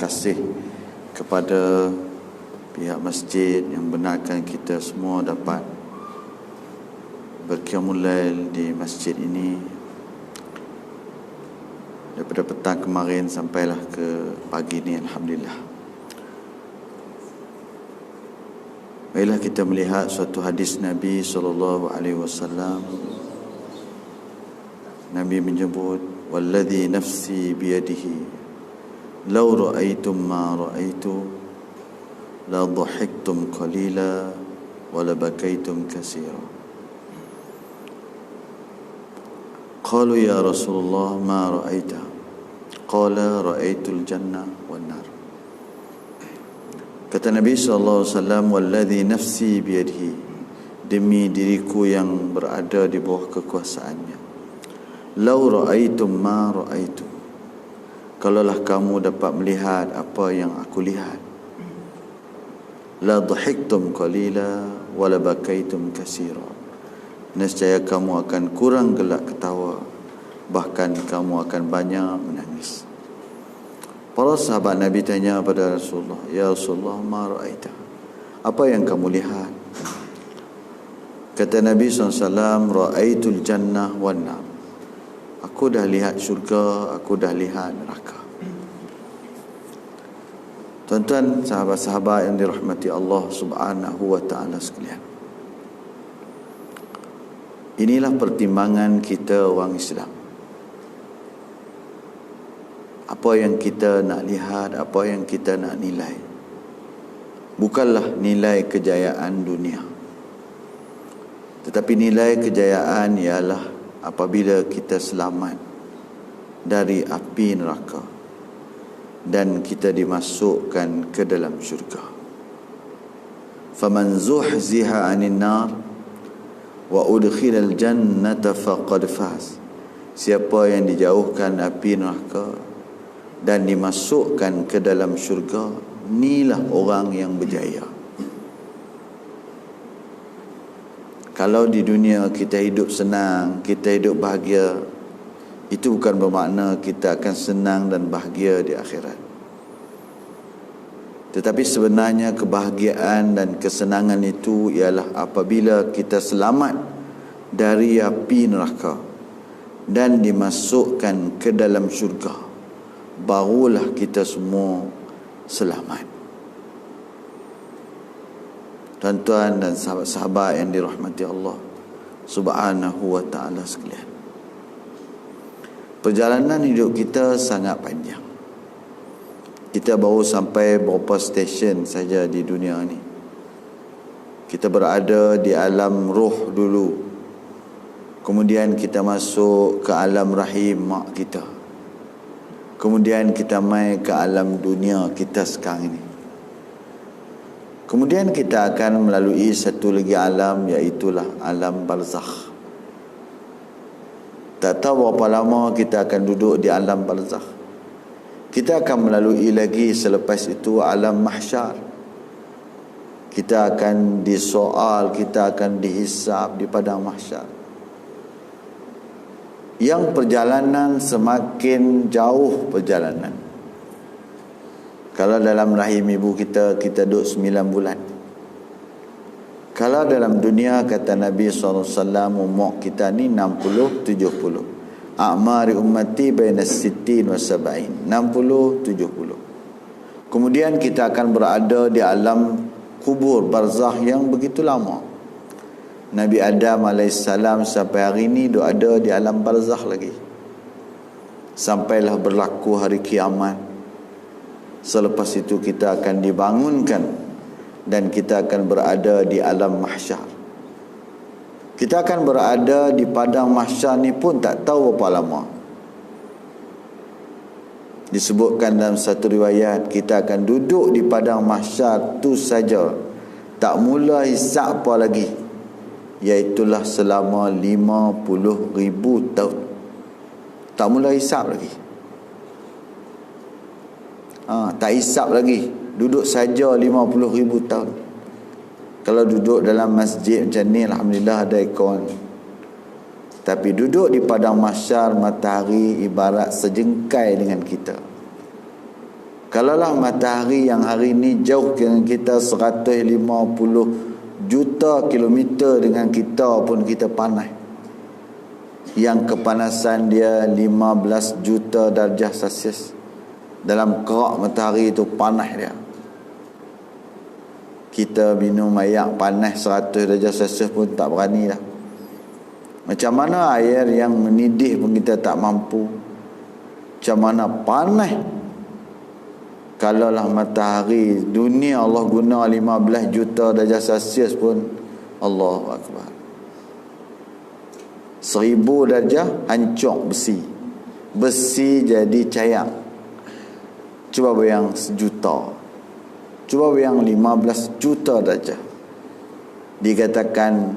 kasih kepada pihak masjid yang benarkan kita semua dapat berqiyamul lail di masjid ini daripada petang kemarin sampailah ke pagi ni. Alhamdulillah. Baiklah, kita melihat suatu hadis Nabi SAW. Nabi menyebut, walladhi nafsi biyadihi law ra'aytum ma ra'aytu la dhahiktum qalila wa la bakaitum katsira. Qalu ya Rasulullah ma ra'aita? Qala ra'aitul jannah wan nar. Kata Nabi SAW, walladhi nafsi biyadihi, demi diriku yang berada di bawah kekuasaannya, law ra'aitum ma ra'aitu, kalaulah kamu dapat melihat apa yang aku lihat, la dhahiktum qalila wa la bakaitum katsira, nescaya kamu akan kurang gelak ketawa, bahkan kamu akan banyak menangis. Para sahabat Nabi tanya pada Rasulullah, ya Rasulullah, ma ra'aita? Apa yang kamu lihat? Kata Nabi SAW, ra'aitul jannah wan nar. Aku dah lihat syurga, aku dah lihat neraka. Tuan-tuan, sahabat-sahabat yang dirahmati Allah Subhanahu wa ta'ala sekalian, inilah pertimbangan kita orang Islam. Apa yang kita nak lihat, apa yang kita nak nilai, bukanlah nilai kejayaan dunia, tetapi nilai kejayaan ialah apabila kita selamat dari api neraka dan kita dimasukkan ke dalam syurga. Faman zuhziha 'anil nar wa udkhilal jannata faqad faz. Siapa yang dijauhkan api neraka dan dimasukkan ke dalam syurga, inilah orang yang berjaya. Kalau di dunia kita hidup senang, kita hidup bahagia, itu bukan bermakna kita akan senang dan bahagia di akhirat. Tetapi sebenarnya kebahagiaan dan kesenangan itu ialah apabila kita selamat dari api neraka dan dimasukkan ke dalam syurga, barulah kita semua selamat. Tuan-tuan dan sahabat-sahabat yang dirahmati Allah Subhanahu wa ta'ala sekalian, perjalanan hidup kita sangat panjang. Kita baru sampai beberapa stesen saja di dunia ni. Kita berada di alam roh dulu, kemudian kita masuk ke alam rahim mak kita, kemudian kita mai ke alam dunia kita sekarang ini. Kemudian kita akan melalui satu lagi alam, iaitulah alam barzakh. Tak tahu berapa lama kita akan duduk di alam barzakh. Kita akan melalui lagi selepas itu alam mahsyar. Kita akan disoal, kita akan dihisab di padang mahsyar. Yang perjalanan semakin jauh perjalanan. Kalau dalam rahim ibu kita duduk 9 bulan. Kalau dalam dunia, kata Nabi SAW, umur kita ni 60-70. A'mari ummati baina sittin wa sab'in, 60-70. Kemudian kita akan berada di alam kubur, barzakh yang begitu lama. Nabi Adam AS sampai hari ini duk ada di alam barzakh lagi, sampailah berlaku hari kiamat. Selepas itu kita akan dibangunkan dan kita akan berada di alam mahsyar. Kita akan berada di padang mahsyar ni pun tak tahu berapa lama. Disebutkan dalam satu riwayat, kita akan duduk di padang mahsyar tu saja, tak mula hisab apa lagi, iaitulah selama 50,000 tahun. Tak mula hisab lagi. Tak hisab lagi, duduk saja 50,000 tahun. Kalau duduk dalam masjid macam ni, alhamdulillah ada aircon. Tapi duduk di padang mahsyar, matahari ibarat sejengkai dengan kita. Kalaulah matahari yang hari ini jauh dengan kita 150 juta kilometer dengan kita pun kita panas. Yang kepanasan dia 15 juta darjah Celsius. Dalam kerak matahari itu panas dia. Kita minum air panas 100 darjah Celsius pun tak berani dah. Macam mana air yang mendidih pun kita tak mampu. Macam mana panas. Kalaulah matahari dunia Allah guna 15 juta darjah Celsius pun, Allahu Akbar. 1000 darjah hancur besi. Besi jadi cair. Cuba bayang sejuta. Cuba bayang 15 juta darjah. Dikatakan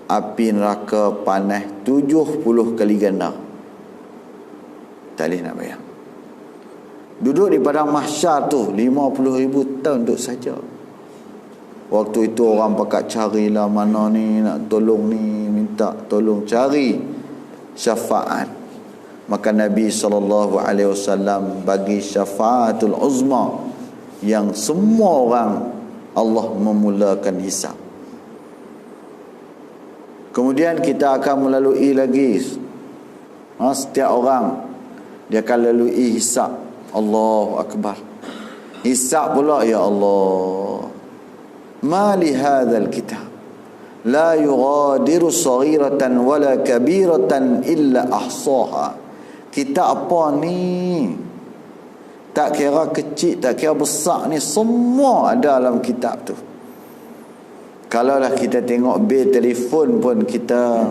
api neraka panas 70 kali ganda. Tak boleh nak bayang. Duduk di padang mahsyar tu 50,000 tahun duduk saja. Waktu itu orang pakat carilah mana ni nak tolong ni, minta tolong cari syafaat. Maka Nabi SAW bagi syafaatul uzma yang semua orang Allah memulakan hisab. Kemudian kita akan melalui lagi setiap orang dia akan lalui hisab. Allahu Akbar. Hisab pula, ya Allah. Ma li hadzal kitab la yughadiru saghiratan wala kabiratan illa ahsaha. Kitab apa ni? Tak kira kecil, tak kira besar ni, semua ada dalam kitab tu. Kalaulah kita tengok bil telefon pun, kita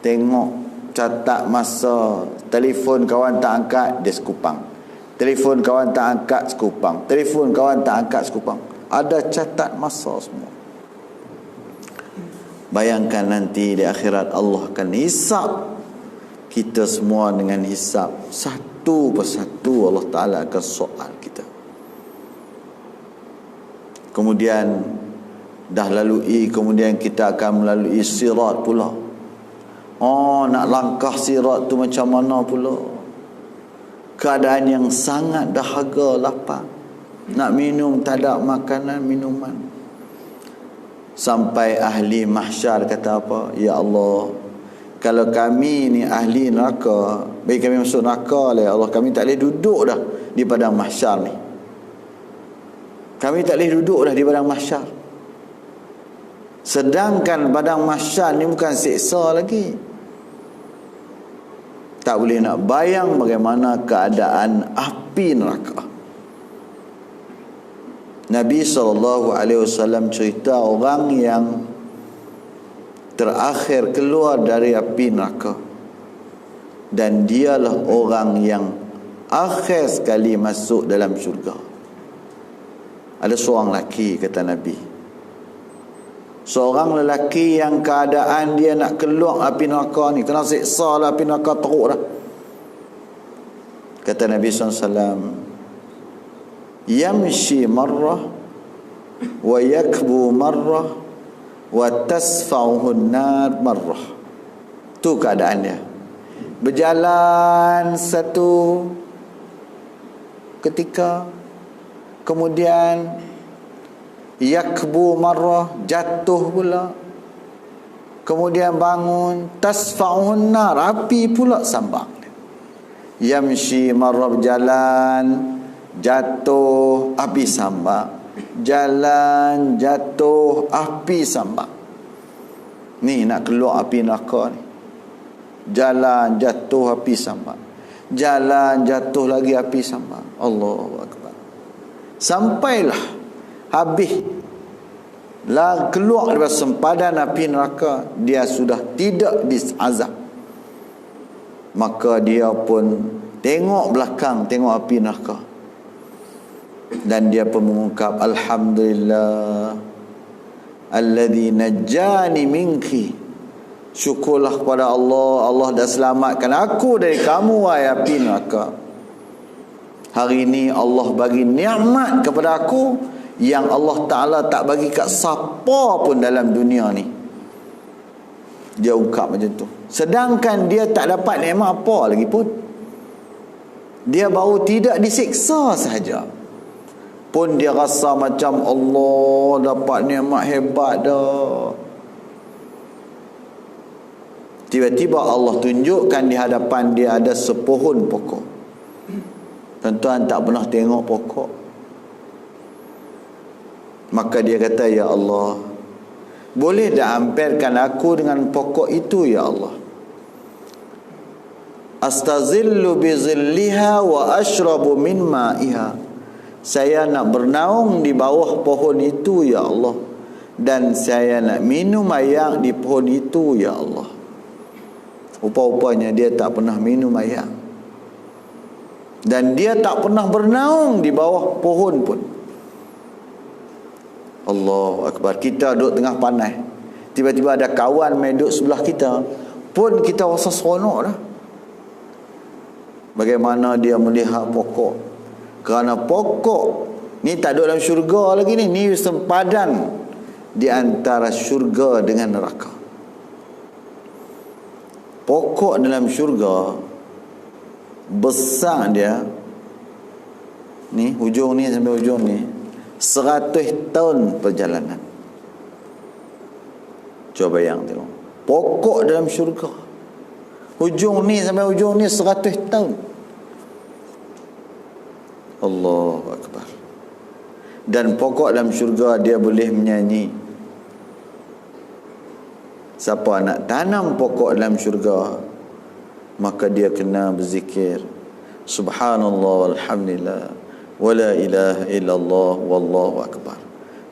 tengok catat masa telefon kawan tak angkat, dia sekupang. Telefon kawan tak angkat, sekupang. Telefon kawan tak angkat, sekupang. Ada catat masa semua. Bayangkan nanti di akhirat Allah akan hisab kita semua dengan hisab. Satu persatu Allah Ta'ala akan soal kita. Kemudian dah lalui, kemudian kita akan melalui sirat pula. Oh, nak langkah sirat tu macam mana pula? Keadaan yang sangat dahaga, lapar. Nak minum tak ada makanan, minuman. Sampai ahli mahsyar kata apa? Ya Allah, kalau kami ni ahli neraka, bagi kami masuk neraka lah ya Allah, kami tak boleh duduk dah di padang mahsyar ni. Kami tak boleh duduk dah di padang mahsyar. Sedangkan padang mahsyar ni bukan siksa lagi. Tak boleh nak bayang bagaimana keadaan api neraka. Nabi SAW cerita orang yang terakhir keluar dari api neraka, dan dialah orang yang akhir sekali masuk dalam syurga. Ada seorang lelaki, kata Nabi, seorang lelaki yang keadaan dia nak keluar api neraka ni, kena siksa lah api neraka teruk dah. Kata Nabi SAW, yamshi marrah wa yakbu marrah wa tasfa'uhu an-nar marrah. Tu keadaan dia. Berjalan satu ketika, kemudian yakbu marrah, jatuh pula, kemudian bangun, tasfa'uhu an-nar, api pula sambang. Yamshi marrah, berjalan, jatuh, api sambang. Jalan, jatuh, api sambang. Ni nak keluar api neraka ni. Jalan, jatuh, api sambang. Jalan, jatuh lagi, api sambang. Allahu Akbar. Sampailah habis lah, keluar daripada sempadan api neraka, dia sudah tidak diazab. Maka dia pun tengok belakang, tengok api neraka, dan dia pun mengungkap, alhamdulillah alladzi najjani minki. Syukurlah kepada Allah, Allah dah selamatkan aku dari kamu, wahai api neraka. Hari ini Allah bagi nikmat kepada aku yang Allah Ta'ala tak bagi kat siapa pun dalam dunia ni. Dia ungkap macam tu. Sedangkan dia tak dapat nikmat apa lagi pun. Dia baru tidak disiksa sahaja, pun dia rasa macam Allah dapat nikmat hebat dah. Tiba-tiba Allah tunjukkan di hadapan dia ada sepohon pokok. Tuan-tuan tak pernah tengok pokok. Maka dia kata, ya Allah, boleh tak hampirkan aku dengan pokok itu ya Allah? Astazillu bizilliha wa ashrabu min ma'iha. Saya nak bernaung di bawah pohon itu ya Allah, dan saya nak minum air di pohon itu ya Allah. Rupa-rupanya dia tak pernah minum air, dan dia tak pernah bernaung di bawah pohon pun. Allahu Akbar. Kita duduk tengah panas, tiba-tiba ada kawan main duduk sebelah kita, pun kita rasa seronok dah. Bagaimana dia melihat pokok? Kerana pokok ni tak duduk dalam syurga lagi ni. Ni sempadan di antara syurga dengan neraka. Pokok dalam syurga besar dia, ni hujung ni sampai hujung ni 100 tahun perjalanan. Cuba bayang tengok, pokok dalam syurga, hujung ni sampai hujung ni 100 tahun. Allahu Akbar. Dan pokok dalam syurga dia boleh menyanyi. Siapa nak tanam pokok dalam syurga, maka dia kena berzikir subhanallah walhamdulillah wala ilaha illallah wallahu akbar.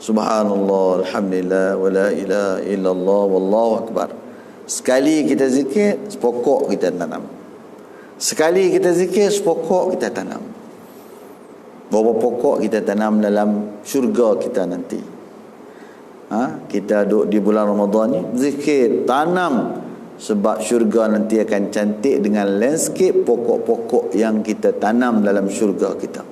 Subhanallah alhamdulillah wala ilaha illallah wallahu akbar. Sekali kita zikir, sepokok kita tanam. Sekali kita zikir, sepokok kita tanam. Berapa pokok kita tanam dalam syurga kita nanti? Kita duduk di bulan Ramadan ni, zikir, tanam, sebab syurga nanti akan cantik dengan landscape pokok-pokok yang kita tanam dalam syurga kita.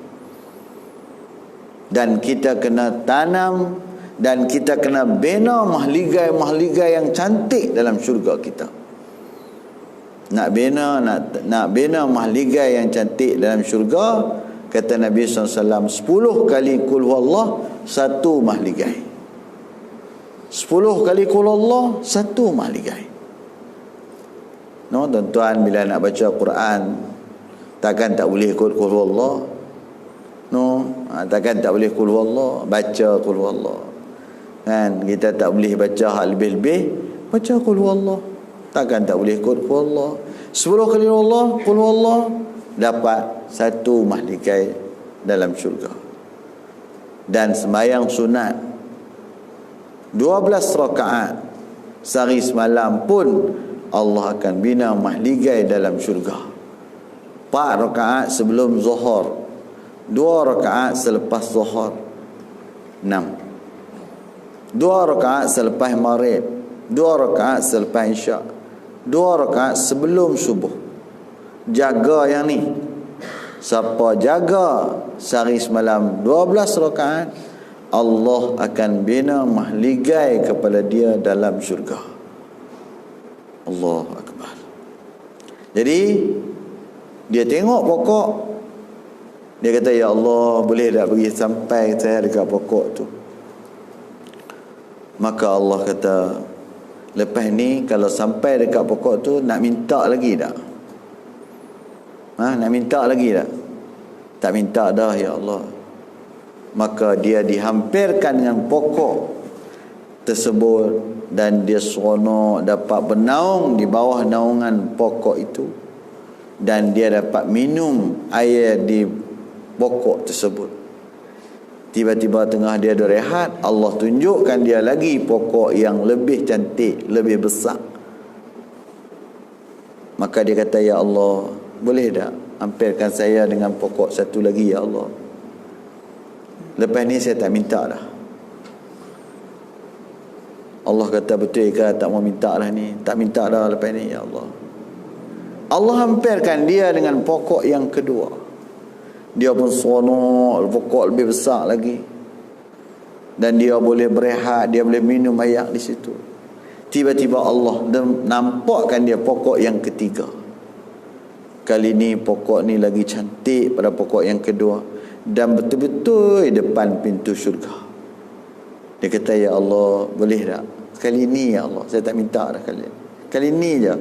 Dan kita kena tanam dan kita kena bina mahligai-mahligai yang cantik dalam syurga kita. Nak bina mahligai yang cantik dalam syurga, kata Nabi SAW, 10 kali qul huwallah, 1 mahligai. 10 kali qul huwallah, 1 mahligai. No, tuan-tuan, bila nak baca Quran, takkan tak boleh qul huwallah. No, takkan tak boleh qul huwallah, baca qul huwallah. Kan, kita tak boleh baca hal lebih-lebih, baca qul huwallah. Takkan tak boleh qul huwallah. 10 kali qul huwallah, dapat 1 mahligai dalam syurga. Dan sembahyang sunat 12 rakaat sehari semalam pun Allah akan bina mahligai dalam syurga. 4 rakaat sebelum zuhur, 2 rakaat selepas zuhur, 6. 2 rakaat selepas maghrib, 2 rakaat selepas isyak, 2 rakaat sebelum subuh. Jaga yang ni. Siapa jaga sehari semalam 12 rakaat, Allah akan bina mahligai kepada dia dalam syurga. Allahu Akbar. Jadi dia tengok pokok, dia kata, ya Allah, boleh tak pergi sampai saya dekat pokok tu? Maka Allah kata, lepas ni kalau sampai dekat pokok tu, nak minta lagi tak? Nak minta lagi tak? Tak minta dah ya Allah. Maka dia dihampirkan dengan pokok tersebut, dan dia seronok dapat bernaung di bawah naungan pokok itu, dan dia dapat minum air di pokok tersebut. Tiba-tiba tengah dia ada rehat, Allah tunjukkan dia lagi pokok yang lebih cantik, lebih besar. Maka dia kata, ya Allah, boleh tak hampirkan saya dengan pokok satu lagi ya Allah? Lepas ni saya tak minta dah. Allah kata, betul ke tak mau minta dah ni? Tak minta dah lepas ni ya Allah. Allah hampirkan dia dengan pokok yang kedua. Dia pun seronok, pokok lebih besar lagi, dan dia boleh berehat, dia boleh minum air di situ. Tiba-tiba Allah nampakkan dia pokok yang ketiga. Kali ni pokok ni lagi cantik pada pokok yang kedua, dan betul-betul depan pintu syurga. Dia kata, ya Allah, boleh tak kali ni ya Allah, saya tak minta dah kali ni je,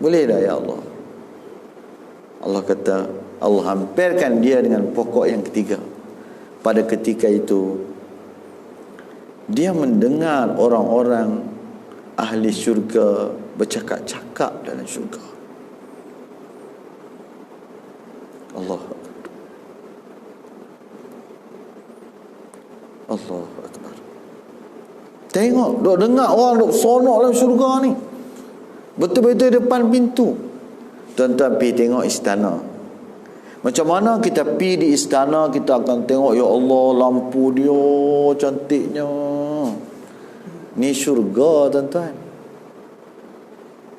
boleh tak ya Allah? Allah kata, Allah hampirkan dia dengan pokok yang ketiga. Pada ketika itu dia mendengar orang-orang ahli syurga bercakap-cakap dalam syurga. Allah Akbar. Tengok, duk dengar orang duk sonok dalam syurga ni, betul-betul depan pintu. Tuan-tuan pergi tengok istana. Macam mana kita pergi di istana, kita akan tengok, ya Allah, lampu dia cantiknya. Ni syurga, tuan-tuan.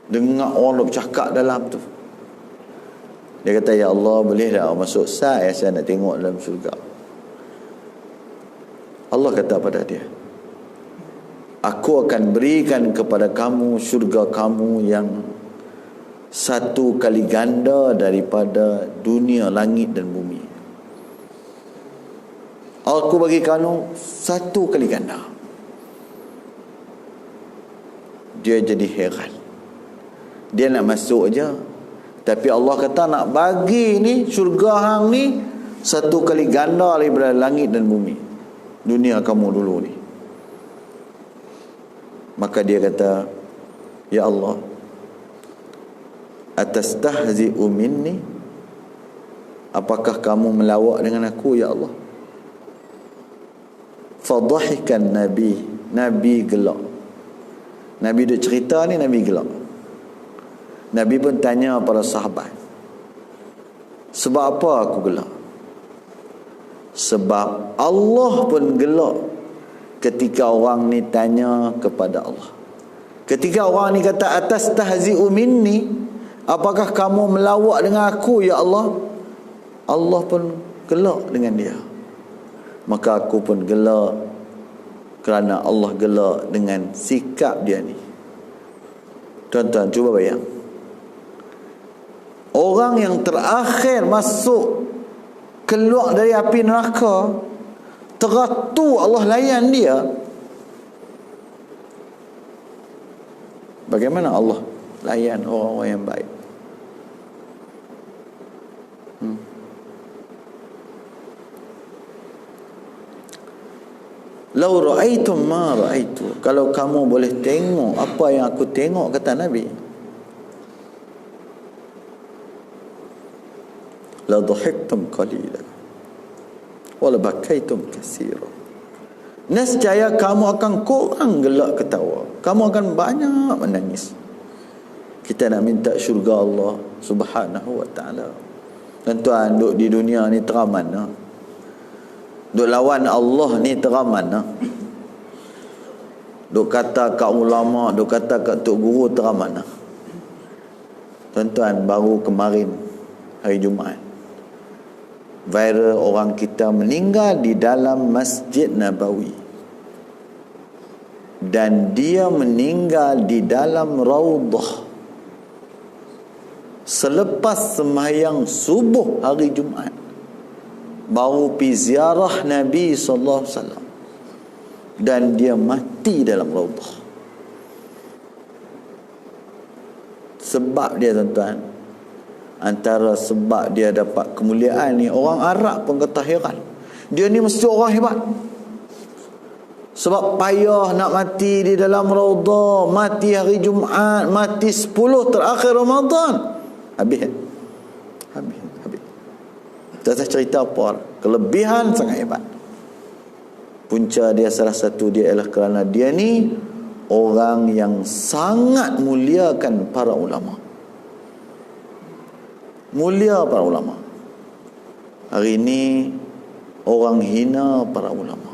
Dengar orang duk cakap dalam tu. Dia kata, ya Allah, boleh tak masuk saya nak tengok dalam syurga? Allah kata pada dia, aku akan berikan kepada kamu syurga kamu yang 1 kali ganda daripada dunia, langit dan bumi. Aku bagi kamu 1 kali ganda. Dia jadi heran. Dia nak masuk aja, tapi Allah kata nak bagi ni syurga hang ni 1 kali ganda daripada langit dan bumi, dunia kamu dulu ni. Maka dia kata, ya Allah, atastahzi'u minni, apakah kamu melawak dengan aku ya Allah? Fadhahikan Nabi gelak. Nabi duk cerita ni, Nabi gelak. Nabi pun tanya para sahabat, sebab apa aku gelak? Sebab Allah pun gelak ketika orang ni tanya kepada Allah. Ketika orang ni kata, atastahzi'u minni, apakah kamu melawak dengan aku ya Allah? Allah pun gelak dengan dia. Maka aku pun gelak kerana Allah gelak dengan sikap dia ni. Tuan-tuan, cuba bayang, orang yang terakhir masuk keluar dari api neraka, teratur Allah layan dia. Bagaimana Allah layan orang-orang yang baik? Lau ra'aitum ma ra'aitu, kalau kamu boleh tengok apa yang aku tengok, kata Nabi, la dhahiktum qalila wa la bakaitum katsira. Nescaya kamu akan kurang gelak ketawa, kamu akan banyak menangis. Kita nak minta syurga Allah Subhanahu wa ta'ala. Tuan-tuan, duduk di dunia ni teraman lah. Duk lawan Allah ni teraman lah. Duk kata kat ulama, duk kata kat tok guru teraman lah. Tuan-tuan, baru kemarin hari Jumaat, viral orang kita meninggal di dalam Masjid Nabawi, dan dia meninggal di dalam Raudah selepas sembahyang subuh hari Jumaat. Baru pergi ziarah Nabi SAW, dan dia mati dalam Raudah. Sebab dia, tuan-tuan, antara sebab dia dapat kemuliaan ni, orang Arab pun kata heran, dia ni mesti orang hebat. Sebab payah nak mati di dalam Raudah, mati hari Jumaat, mati 10 terakhir Ramadan. Habis. Tak tahu cerita apa, kelebihan sangat hebat. Punca dia, salah satu dia ialah kerana dia ni orang yang sangat muliakan para ulama. Mulia para ulama. Hari ini orang hina para ulama.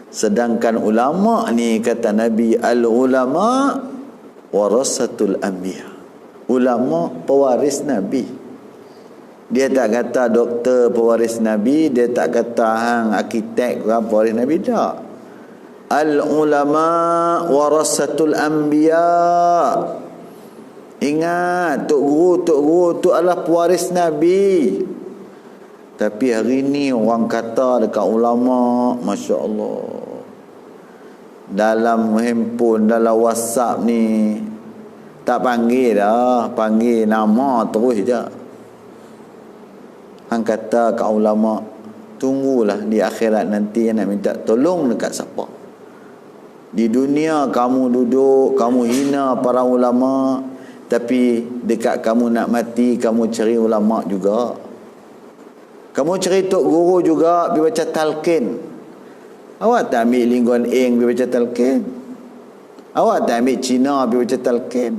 Sedangkan ulama ni, kata Nabi, al-ulama warasatul anbiya. Ulama pewaris Nabi. Dia tak kata doktor pewaris Nabi, dia tak kata hang arkitek pewaris Nabi, tak. Al-ulama warasatul anbiya. Ingat, tok guru tu adalah pewaris Nabi. Tapi hari ni orang kata dekat ulama, Masya Allah, dalam handphone, dalam WhatsApp ni tak panggil dah, panggil nama terus je. Hang kata kat ulama, tunggulah di akhirat nanti nak minta tolong dekat siapa. Di dunia kamu duduk, kamu hina para ulama, tapi dekat kamu nak mati, kamu cari ulama juga. Kamu cari tok guru juga, pergi baca talqin. Awak tak ambil Lingguan Eng pergi baca talqin? Awak tak ambil Cina pergi baca talqin?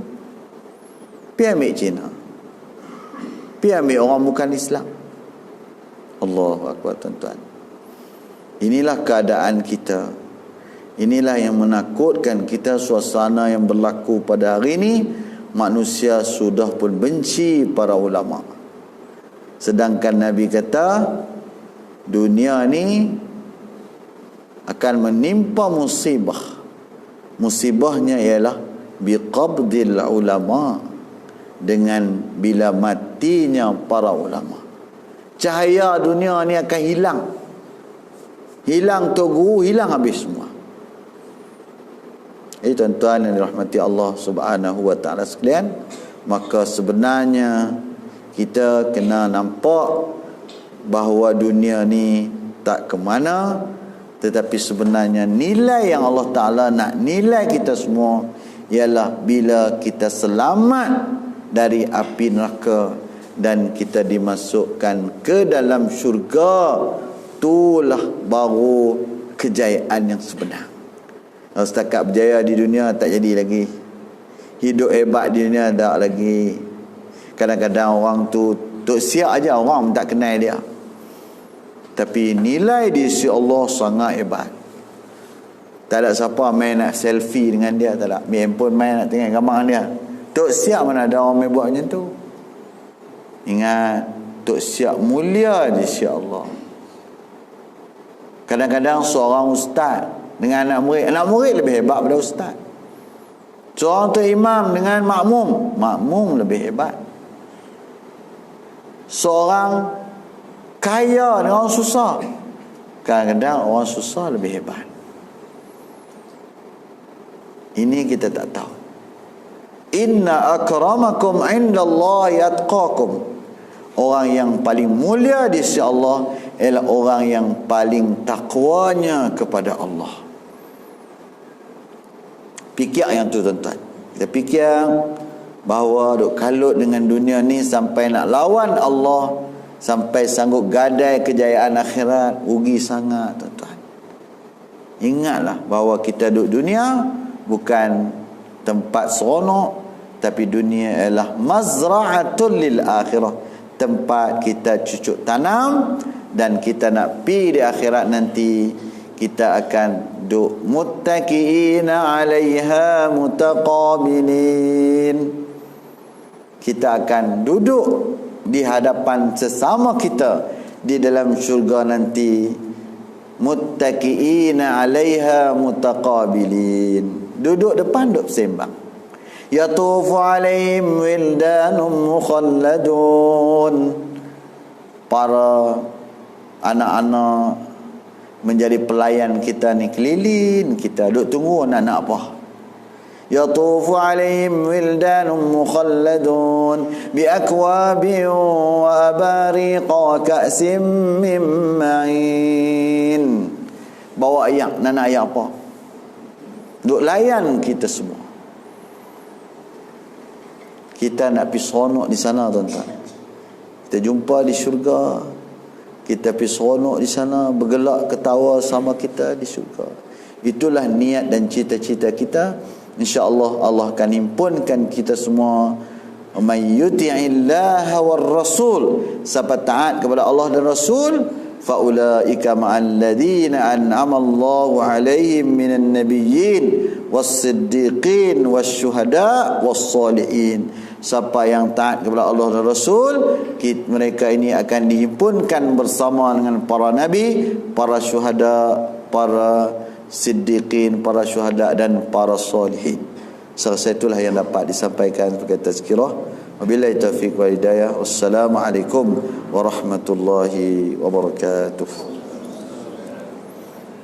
Pergi ambil Cina. Pergi ambil orang bukan Islam. Allahu Akbar, tuan-tuan. Inilah keadaan kita. Inilah yang menakutkan kita, suasana yang berlaku pada hari ini. Manusia sudah pun benci para ulama. Sedangkan Nabi kata, dunia ni akan menimpa musibah. Musibahnya ialah biqabdil ulama, dengan bila matinya para ulama. Cahaya dunia ni akan hilang. Hilang tu guru, hilang habis semua. Tuan-tuan yang dirahmati Allah Subhanahu wa ta'ala sekalian, maka sebenarnya kita kena nampak bahawa dunia ni tak ke mana, tetapi sebenarnya nilai yang Allah Ta'ala nak nilai kita semua ialah bila kita selamat dari api neraka dan kita dimasukkan ke dalam syurga. Itulah baru kejayaan yang sebenar. Kalau setakat berjaya di dunia tak jadi lagi, hidup hebat di dunia tak lagi. Kadang-kadang orang tu tok siap aja, orang tak kenal dia, tapi nilai di sisi Allah sangat hebat. Tak ada siapa main nak selfie dengan dia, tak ada. Ambil handphone main nak tengok gambar dia. Tok siap mana ada orang main buat macam tu. Ingat, tok siap mulia di sisi Allah. Kadang-kadang seorang ustaz dengan anak murid lebih hebat daripada ustaz. Seorang tu imam dengan makmum lebih hebat. Seorang kaya dengan orang susah, kadang-kadang orang susah lebih hebat. Ini kita tak tahu. Inna akramakum indallahi atqakum. Orang yang paling mulia di sisi Allah ialah orang yang paling takwanya kepada Allah. Fikir yang tu, tuan-tuan. Kita fikir bahawa duk kalut dengan dunia ni sampai nak lawan Allah, sampai sanggup gadai kejayaan akhirat, rugi sangat, tuan-tuan. Ingatlah bahawa kita duduk dunia bukan tempat seronok, tapi dunia ialah mazra'atul lil akhirah, tempat kita cucuk tanam, dan kita nak pi di akhirat nanti kita akan duduk muttaqiina 'alaiha mutaqabilin. Kita akan duduk di hadapan sesama kita di dalam syurga nanti, muttaqiina 'alaiha mutaqabilin. Duduk depan, duduk sembang. Yatufu 'alaihim wildanun mukhalladun. Para anak-anak menjadi pelayan kita ni, keliling kita, duk tunggu nak apa. Yatufu 'alaihim wildanun mukhalladun bi akwabin wa abariqa wa ka'sim min ma'in. Bawa ayak, nak ayak apa? Duk layan kita semua. Kita nak pergi seronok di sana, tuan-tuan. Kita jumpa di syurga, kita pergi seronok di sana, bergelak ketawa sama kita di syurga. Itulah niat dan cita-cita kita. InsyaAllah Allah akan himpunkan kita semua. Man yuti'illaha war rasul, siapa taat kepada Allah dan Rasul, faulaika ma'al ladzina an'ama Allahu 'alaihim minan nabiyyin was-siddiqin wasyuhada was-salihin. Siapa yang taat kepada Allah dan Rasul, mereka ini akan dihimpunkan bersama dengan para nabi, para syuhada, para siddiqin, para syuhada dan para salihin. Serasa itulah yang dapat disampaikan sebagai tazkirah. Wabillahi taufiq wal hidayah. Wassalamualaikum warahmatullahi wabarakatuh.